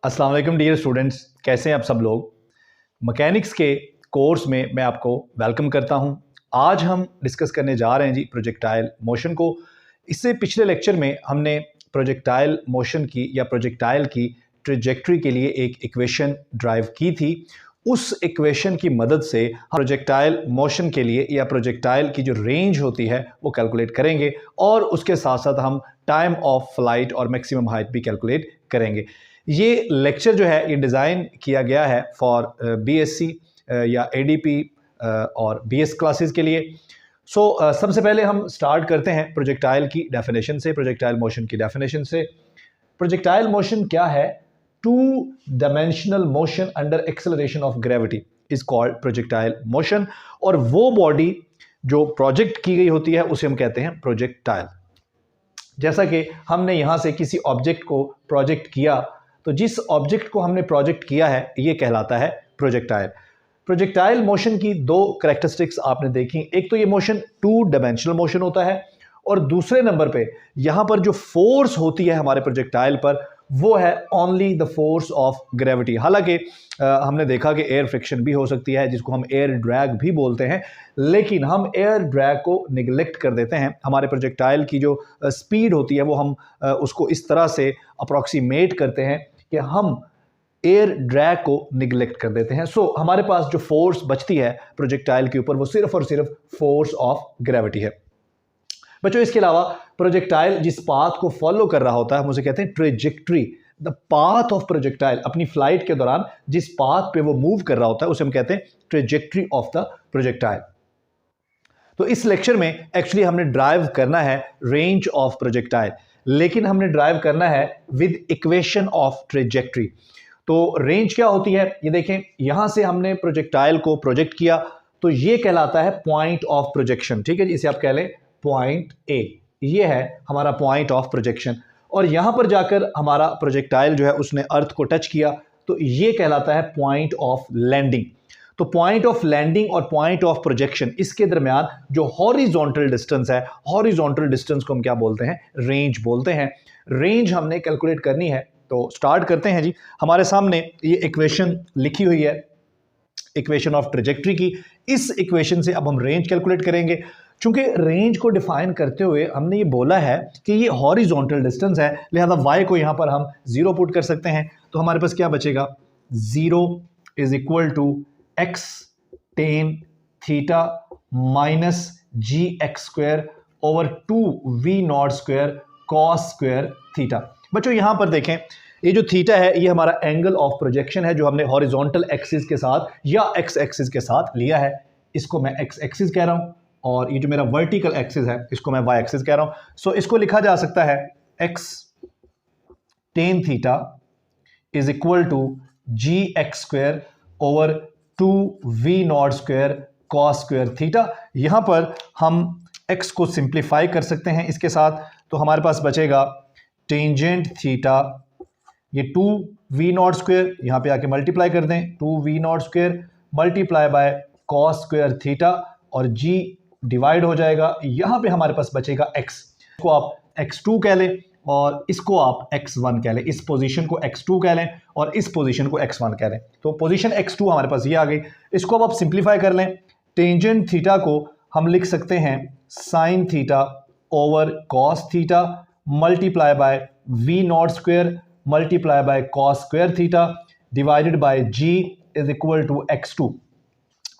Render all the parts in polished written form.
अस्सलाम वालेकुम dear students, कैसे हैं आप सब लोग। मैकेनिक्स के कोर्स में मैं आपको वेलकम करता हूं। आज हम डिस्कस करने जा रहे हैं जी प्रोजेक्टाइल मोशन को। इससे पिछले लेक्चर में हमने प्रोजेक्टाइल मोशन की या प्रोजेक्टाइल की ट्रेजेक्ट्री के लिए एक इक्वेशन ड्राइव की थी। उस इक्वेशन की मदद से हम प्रोजेक्टाइल मोशन के लिए या प्रोजेक्टाइल की जो रेंज होती है वो कैलकुलेट करेंगे और उसके साथ साथ हम टाइम ऑफ फ्लाइट और मैक्सिमम हाइट भी कैलकुलेट करेंगे। ये लेक्चर जो है ये डिज़ाइन किया गया है फॉर बीएससी या एडीपी और बीएस क्लासेस के लिए। सबसे पहले हम स्टार्ट करते हैं प्रोजेक्टाइल की डेफिनेशन से, प्रोजेक्टाइल मोशन की डेफिनेशन से। प्रोजेक्टाइल मोशन क्या है? Two dimensional motion under acceleration of gravity is called projectile motion. और वो बॉडी जो प्रोजेक्ट की गई होती है उसे हम कहते हैं प्रोजेक्टाइल। जैसा कि हमने यहाँ से किसी ऑब्जेक्ट को प्रोजेक्ट किया, तो जिस ऑब्जेक्ट को हमने प्रोजेक्ट किया है ये कहलाता है प्रोजेक्टाइल। प्रोजेक्टाइल मोशन की दो कैरेक्टरिस्टिक्स आपने देखी। एक तो ये मोशन टू डायमेंशनल मोशन होता है और दूसरे नंबर पे यहाँ पर जो फोर्स होती है हमारे प्रोजेक्टाइल पर वो है only the force of gravity. हालांकि हमने देखा कि एयर फ्रिक्शन भी हो सकती है जिसको हम एयर ड्रैग भी बोलते हैं, लेकिन हम एयर ड्रैग को निगलेक्ट कर देते हैं। हमारे प्रोजेक्टाइल की जो स्पीड होती है वो हम उसको इस तरह से अप्रॉक्सीमेट करते हैं कि हम एयर ड्रैग को निगलेक्ट कर देते हैं। हमारे पास जो फोर्स बचती है प्रोजेक्टाइल के ऊपर वो सिर्फ और सिर्फ फोर्स ऑफ ग्रेविटी है। बच्चों, इसके अलावा प्रोजेक्टाइल जिस पाथ को फॉलो कर रहा होता है हम उसे कहते हैं trajectory. The path of projectile, अपनी फ्लाइट के दौरान जिस पाथ पे वो मूव कर रहा होता है उसे हम कहते हैं ट्रेजेक्ट्री ऑफ द प्रोजेक्टाइल। तो इस लेक्चर में एक्चुअली हमने ड्राइव करना है रेंज ऑफ प्रोजेक्टाइल, लेकिन हमने ड्राइव करना है विद इक्वेशन ऑफ ट्रेजेक्ट्री। तो रेंज क्या होती है ये देखें। यहां से हमने प्रोजेक्टाइल को प्रोजेक्ट किया तो ये कहलाता है पॉइंट ऑफ प्रोजेक्शन। ठीक है जी, इसे आप कह लें पॉइंट ए। ये है हमारा पॉइंट ऑफ प्रोजेक्शन। और यहां पर जाकर हमारा प्रोजेक्टाइल जो है उसने अर्थ को टच किया तो ये कहलाता है पॉइंट ऑफ लैंडिंग। तो पॉइंट ऑफ लैंडिंग और पॉइंट ऑफ प्रोजेक्शन, इसके दरमियान जो हॉरिजॉन्टल डिस्टेंस है, हॉरिजॉन्टल डिस्टेंस को हम क्या बोलते हैं? रेंज बोलते हैं। रेंज हमने कैलकुलेट करनी है तो स्टार्ट करते हैं जी। हमारे सामने ये इक्वेशन लिखी हुई है, इक्वेशन ऑफ ट्रेजेक्ट्री की। इस इक्वेशन से अब हम रेंज कैलकुलेट करेंगे। चूंकि रेंज को डिफाइन करते हुए हमने ये बोला है कि ये हॉरिजॉन्टल डिस्टेंस है, लिहाजा y को यहां पर हम 0 पुट कर सकते हैं। तो हमारे पास क्या बचेगा? 0 is equal to x tan theta minus g x square over 2v0 square cos square theta. बच्चों यहां पर देखें, ये जो थीटा है ये हमारा एंगल ऑफ प्रोजेक्शन है जो हमने हॉरिजॉन्टल एक्सिस के साथ या एक्स एक्सिस के साथ लिया है। इसको मैं एक्स एक्सिस कह रहा हूं और ये जो मेरा वर्टिकल एक्सिस है इसको मैं वाई एक्सिस कह रहा हूं। इसको लिखा जा सकता है x tan theta is equal to g x square over 2v0 square cos square theta. यहां पर हम x को सिंप्लीफाई कर सकते हैं इसके साथ, तो हमारे पास बचेगा टेंजेंट थीटा, ये 2v0 स्क्वायर यहां पे आके मल्टीप्लाई कर दें, 2v0 square multiply by cos square theta और g डिवाइड हो जाएगा। यहां पे हमारे पास बचेगा x। इसको आप x2 कह लें और इसको आप x1 कह लें। इस पोजीशन को x2 कह लें और इस पोजीशन को x1 कह लें। तो पोजीशन x2 हमारे पास ये आ गई। इसको अब आप सिंप्लीफाई कर लें। टेंजेंट थीटा को हम लिख सकते हैं sine theta over cos theta multiply by v0 square multiply by cos square theta divided by g is equal to x2।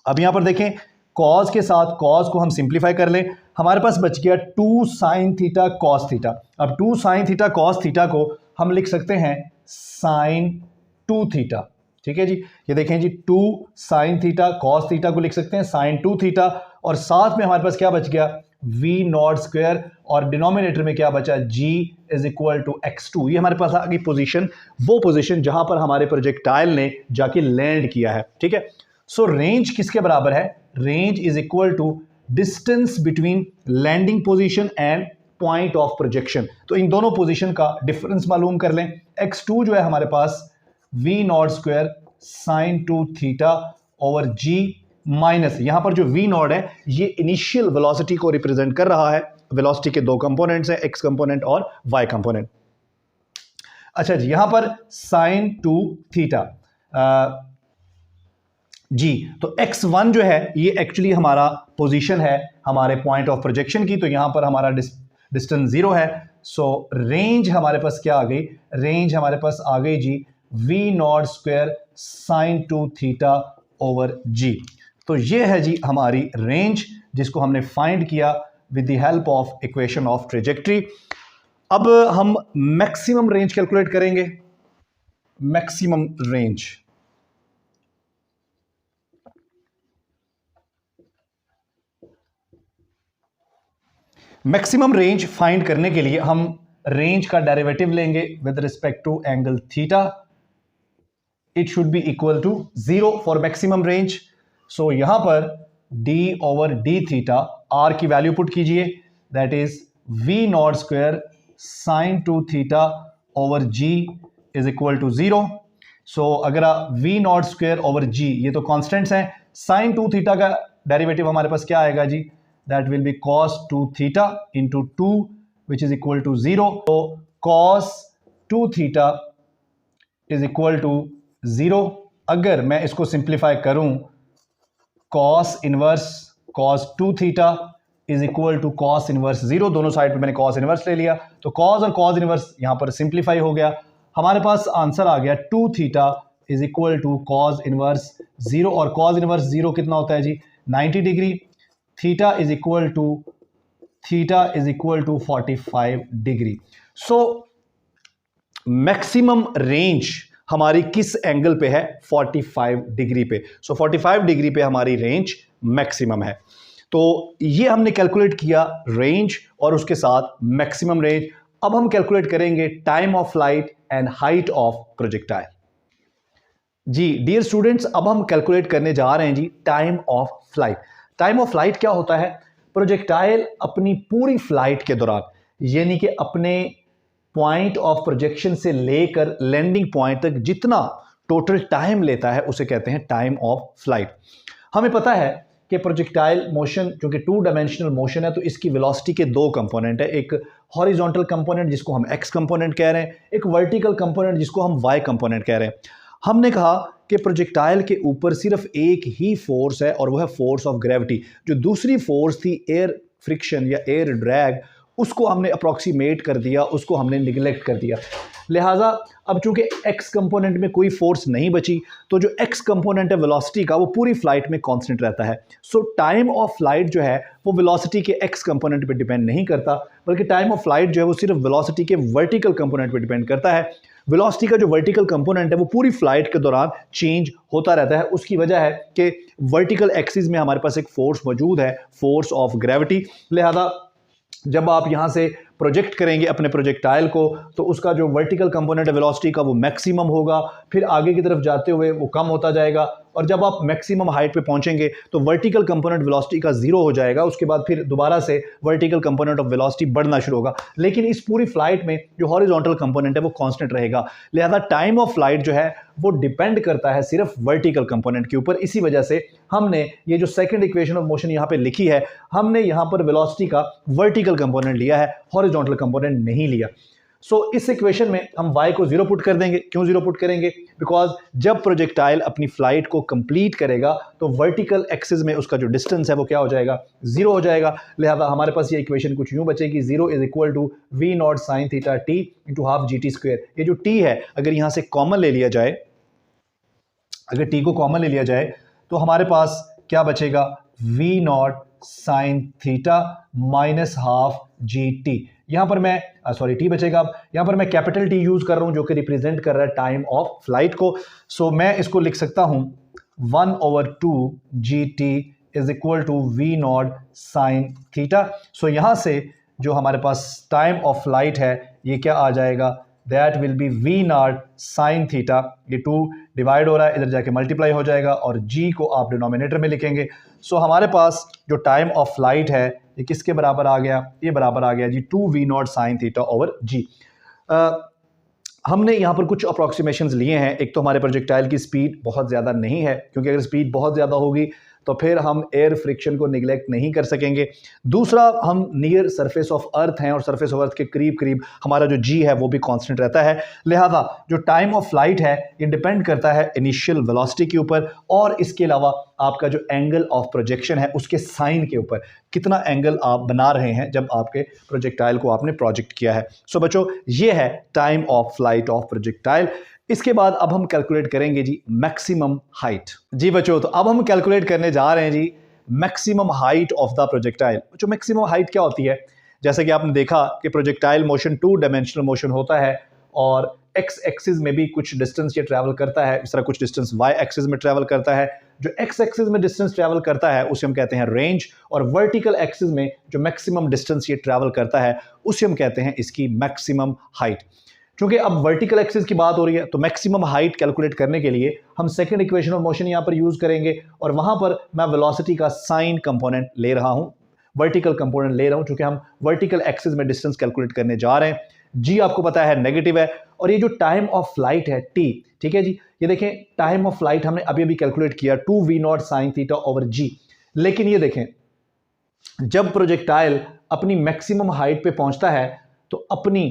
अब यहां पर देखें, कॉस के साथ कॉस को हम सिंप्लीफाई कर लें, हमारे पास बच गया 2 साइन थीटा कॉस थीटा। अब 2 साइन थीटा कॉस थीटा को हम लिख सकते हैं साइन 2 थीटा। ठीक है जी, ये देखें जी, 2 साइन थीटा कॉस थीटा को लिख सकते हैं साइन 2 थीटा और साथ में हमारे पास क्या बच गया? v0 स्क्वायर और डिनोमिनेटर में क्या बचा? g is equal to x2। ये हमारे पास आ गई पोजीशन, वो पोजीशन जहां पर हमारे प्रोजेक्टाइल ने जाके लैंड किया है। ठीक है, रेंज किसके बराबर है? Range is equal to distance between landing position and point of projection. तो इन दोनों पोजीशन का डिफरेंस मालूम कर लें। x2 जो है हमारे पास v0 square sign 2 theta over g minus, यहां पर जो v0 है ये इनिशियल वेलोसिटी को रिप्रेजेंट कर रहा है। वेलोसिटी के दो कंपोनेंट्स हैं, x कंपोनेंट और y कंपोनेंट। अच्छा जी, यहां पर साइन 2 थीटा जी, तो x1 जो है ये एक्चुअली हमारा पोजीशन है हमारे पॉइंट ऑफ प्रोजेक्शन की, तो यहां पर हमारा डिस्टेंस 0 है। सो रेंज हमारे पास क्या आ गई, रेंज हमारे पास आ गई जी v0² sine 2 theta over g। तो ये है जी हमारी रेंज जिसको हमने फाइंड किया with the help of equation of trajectory. अब हम मैक्सिमम रेंज कैलकुलेट करेंगे। Maximum range, maximum range find करने के लिए हम रेंज का डेरिवेटिव लेंगे with respect to angle theta. It should be equal to 0 for maximum range. So यहां पर d over d theta, r की वैल्यू पुट कीजिए, that is v0² sine 2 theta over g is equal to 0। So अगर v0² over g, ये तो constants हैं, sign 2 theta का derivative हमारे पास क्या आएगा जी, that will be cos 2 theta into 2 which is equal to 0. So cos 2 theta is equal to 0. अगर मैं इसको सिंप्लीफाई करूं, cos inverse cos 2 theta is equal to cos inverse 0, दोनों साइड पे मैंने cos इनवर्स ले लिया, तो cos और cos इनवर्स यहां पर सिंप्लीफाई हो गया। हमारे पास आंसर आ गया 2 theta is equal to cos inverse 0, और cos इनवर्स 0 कितना होता है जी, 90 degree. Theta is equal to 45 degree. So maximum range हमारी किस एंगल पे है, 45 डिग्री पे। सो 45 डिग्री पे हमारी रेंज मैक्सिमम है। तो ये हमने कैलकुलेट किया रेंज और उसके साथ मैक्सिमम रेंज। अब हम कैलकुलेट करेंगे time of flight and height of projectile. जी डियर स्टूडेंट्स, अब हम कैलकुलेट करने जा रहे हैं जी time of flight. Time of flight क्या होता है, प्रोजेक्टाइल अपनी पूरी फ्लाइट के दौरान, यानी कि अपने पॉइंट ऑफ प्रोजेक्शन से लेकर लैंडिंग पॉइंट तक जितना टोटल टाइम लेता है उसे कहते हैं टाइम ऑफ फ्लाइट। हमें पता है कि प्रोजेक्टाइल मोशन क्योंकि 2 डायमेंशनल मोशन है, तो इसकी वेलोसिटी के 2 कंपोनेंट है, एक हॉरिजॉन्टल कंपोनेंट जिसको हम एक्स कंपोनेंट कह रहे हैं, एक वर्टिकल कंपोनेंट जिसको हम वाई कंपोनेंट कह रहे हैं। हमने कहा कि प्रोजेक्टाइल के ऊपर सिर्फ एक ही फोर्स है और वह है फोर्स ऑफ ग्रेविटी। जो दूसरी फोर्स थी एयर फ्रिक्शन या एयर ड्रैग, उसको हमने अप्रॉक्सीमेट कर दिया, उसको हमने निगलेक्ट कर दिया। लिहाजा अब चूंकि एक्स कंपोनेंट में कोई फोर्स नहीं बची, तो जो एक्स कंपोनेंट है वेलोसिटी का, वो पूरी फ्लाइट में कांस्टेंट रहता है। सो टाइम ऑफ फ्लाइट जो है वो वेलोसिटी के एक्स कंपोनेंट पे डिपेंड नहीं करता, बल्कि टाइम ऑफ फ्लाइट जो है वो सिर्फ वेलोसिटी के वर्टिकल कंपोनेंट पे डिपेंड करता है। वेलोसिटी का जो वर्टिकल कंपोनेंट है वो पूरी फ्लाइट के दौरान चेंज होता रहता है। उसकी वजह है कि वर्टिकल एक्सिस में हमारे पास एक फोर्स मौजूद है, फोर्स ऑफ ग्रेविटी। लिहाजा जब आप यहाँ से प्रोजेक्ट करेंगे अपने प्रोजेक्टाइल को, तो उसका जो वर्टिकल कंपोनेंट है वेलोसिटी का वो मैक्सिमम होगा, फिर आगे की तरफ जाते हुए वो कम होता जाएगा, और जब आप मैक्सिमम हाइट पे पहुंचेंगे तो वर्टिकल कंपोनेंट वेलोसिटी का 0 हो जाएगा। उसके बाद फिर दोबारा से वर्टिकल कंपोनेंट ऑफ वेलोसिटी बढ़ना शुरू होगा, लेकिन इस पूरी फ्लाइट में जो हॉरिजॉन्टल कंपोनेंट है वो कांस्टेंट रहेगा। लिहाजा टाइम ऑफ फ्लाइट जो है वो डिपेंड करता है सिर्फ वर्टिकल कंपोनेंट के ऊपर। इसी वजह से हमने ये जो सेकंड इक्वेशन ऑफ मोशन यहाँ पे लिखी है, हमने यहाँ पर वेलोसिटी का वर्टिकल कंपोनेंट लिया है, हॉरिजॉन्टल कंपोनेंट नहीं लिया। सो इस इक्वेशन में हम y को 0 पुट कर देंगे। क्यों 0 पुट करेंगे? बिकॉज जब प्रोजेक्टाइल अपनी फ्लाइट को कंप्लीट करेगा तो वर्टिकल एक्सिस में उसका जो डिस्टेंस है वो क्या हो जाएगा, 0 हो जाएगा। लिहाजा हमारे पास ये इक्वेशन कुछ यूं बचेगी, 0 is equal to v0 sine theta t into half GT²। ये जो t है अगर यहाँ से कॉमन ले लिया जाए, अगर t को कॉमन ले लिया जाए तो हमारे पास क्या बचेगा, v0 sine theta minus half GT। यहां पर मैं टी बचेगा। अब यहां पर मैं कैपिटल टी यूज कर रहा हूं जो कि रिप्रेजेंट कर रहा है टाइम ऑफ फ्लाइट को। सो मैं इसको लिख सकता हूं 1/2 GT is equal to v0 sine theta. So यहां से जो हमारे पास टाइम ऑफ फ्लाइट है ये क्या आ जाएगा, that will be v0 sine theta. ये 2 डिवाइड हो रहा है, इधर जाके मल्टीप्लाई हो जाएगा और g को आप डिनोमिनेटर में लिखेंगे। सो हमारे पास जो टाइम ऑफ फ्लाइट है ये किसके बराबर आ गया, ये बराबर आ गया जी 2v0 sign theta over g। हमने यहाँ पर कुछ अप्रॉक्सीमेशंस लिए हैं। एक तो हमारे प्रोजेक्टाइल की स्पीड बहुत ज़्यादा नहीं है, क्योंकि अगर स्पीड बहुत ज़्यादा होगी तो फिर हम एयर फ्रिक्शन को निगलेक्ट नहीं कर सकेंगे। दूसरा, हम नियर सरफेस ऑफ अर्थ हैं और सरफेस ऑफ अर्थ के करीब करीब हमारा जो जी है वो भी कांस्टेंट रहता है। लिहाजा जो टाइम ऑफ फ्लाइट है ये डिपेंड करता है इनिशियल वेलोसिटी के ऊपर और इसके अलावा आपका जो एंगल ऑफ प्रोजेक्शन है उसके साइन के ऊपर, कितना एंगल आप बना रहे हैं जब आपके प्रोजेक्टाइल को आपने प्रोजेक्ट किया है। सो बच्चों, ये है time of flight of projectile. इसके बाद अब हम कैलकुलेट करेंगे जी मैक्सिमम हाइट। जी बच्चों, तो अब हम कैलकुलेट करने जा रहे हैं जी maximum height of the projectile. जो मैक्सिमम हाइट क्या होती है, जैसे कि आपने देखा कि प्रोजेक्टाइल मोशन 2 डायमेंशनल मोशन होता है और एक्स एक्सिस में भी कुछ डिस्टेंस ये ट्रैवल करता है, इस तरह कुछ डिस्टेंस वाई एक्सिस में ट्रैवल करता है। जो एक्स एक्सिस में डिस्टेंस ट्रैवल करता है उसे हम कहते हैं रेंज, और वर्टिकल एक्सिस में जो मैक्सिमम डिस्टेंस ये ट्रैवल करता है उसे हम कहते हैं इसकी मैक्सिमम हाइट। क्योंकि अब वर्टिकल एक्सिस की बात हो रही है तो मैक्सिमम हाइट कैलकुलेट करने के लिए हम सेकंड इक्वेशन ऑफ मोशन यहां पर यूज करेंगे और वहां पर मैं वेलोसिटी का साइन कंपोनेंट ले रहा हूं, वर्टिकल कंपोनेंट ले रहा हूं, क्योंकि हम वर्टिकल एक्सिस में डिस्टेंस कैलकुलेट करने जा रहे हैं। जी आपको पता है नेगेटिव है, और ये जो टाइम ऑफ फ्लाइट है टी, ठीक है जी, ये देखें टाइम ऑफ फ्लाइट हमने अभी अभी कैलकुलेट किया 2v0 sin थीटा ओवर जी। लेकिन ये देखें जब प्रोजेक्टाइल अपनी मैक्सिमम हाइट पे पहुंचता है तो अपनी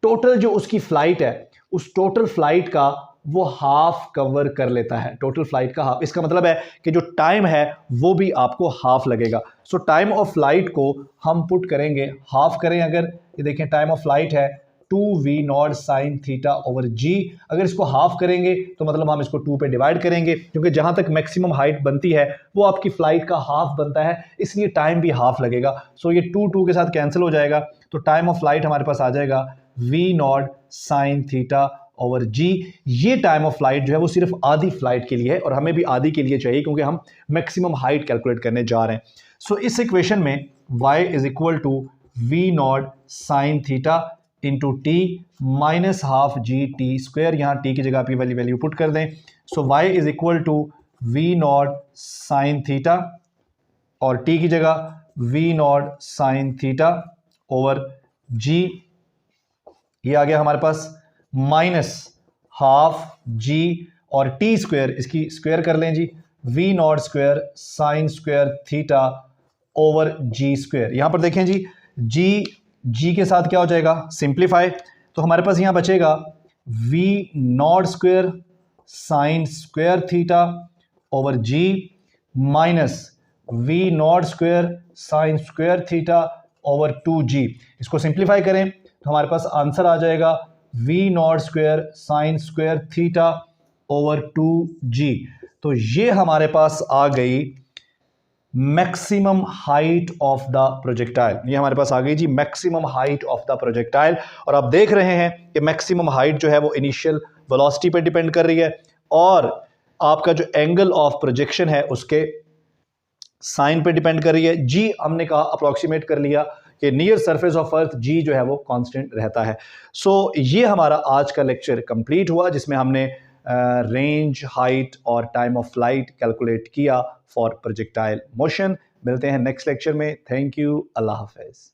टोटल जो उसकी फ्लाइट है उस टोटल फ्लाइट का वो हाफ कवर कर लेता है, टोटल फ्लाइट का हाफ। इसका मतलब है कि जो टाइम है वो भी आपको हाफ लगेगा। सो टाइम ऑफ फ्लाइट को हम पुट करेंगे हाफ करें, अगर ये देखें टाइम ऑफ फ्लाइट है 2v0 sin थीटा ओवर जी, अगर इसको हाफ करेंगे तो मतलब हम इसको 2 पे डिवाइड करेंगे, क्योंकि जहां तक मैक्सिमम हाइट बनती है वो आपकी फ्लाइट का हाफ बनता है, इसलिए टाइम भी हाफ लगेगा। सो ये 2 के साथ कैंसिल हो जाएगा, तो टाइम ऑफ फ्लाइट हमारे पास आ जाएगा v0 sin थीटा ओवर जी। ये टाइम ऑफ फ्लाइट जो है वो सिर्फ आधी फ्लाइट के लिए है और हमें भी आधी के लिए चाहिए क्योंकि हम मैक्सिमम हाइट कैलकुलेट करने जा रहे हैं। सो इस इक्वेशन में y is equal to v0 sin theta into t minus half g t square, यहाँ टी की जगह आप ये वैल्यू पुट कर दें। So y is equal to v0 sin theta और टी की जगह v0 sin थीटा ओवर जी, ये आ गया हमारे पास माइनस हाफ जी और टी स्क्वायर, इसकी स्क्वायर कर लें जी, v0 square sine square theta over g square. यहां पर देखें जी जी के साथ क्या हो जाएगा सिंप्लीफाई, तो हमारे पास यहां बचेगा v0 square sine square theta over g minus v0 square sine square theta over 2g। इसको सिंप्लीफाई करें तो हमारे पास आंसर आ जाएगा v0 square sine square theta over 2g। तो ये हमारे पास आ गई maximum height of the projectile, ये हमारे पास आ गई जी maximum height of the projectile. और आप देख रहे हैं कि मैक्सिमम हाइट जो है वो इनिशियल वेलोसिटी पे डिपेंड कर रही है और आपका जो एंगल ऑफ प्रोजेक्शन है उसके साइन पे डिपेंड कर रही है। जी हमने कहा अप्रोक्सीमेट कर लिया कि नियर सरफेस ऑफ अर्थ जी जो है वो कांस्टेंट रहता है। सो ये हमारा आज का लेक्चर कंप्लीट हुआ जिसमें हमने रेंज, हाइट और टाइम ऑफ फ्लाइट कैलकुलेट किया फॉर प्रोजेक्टाइल मोशन। मिलते हैं नेक्स्ट लेक्चर में। Thank you, Allah Hafiz.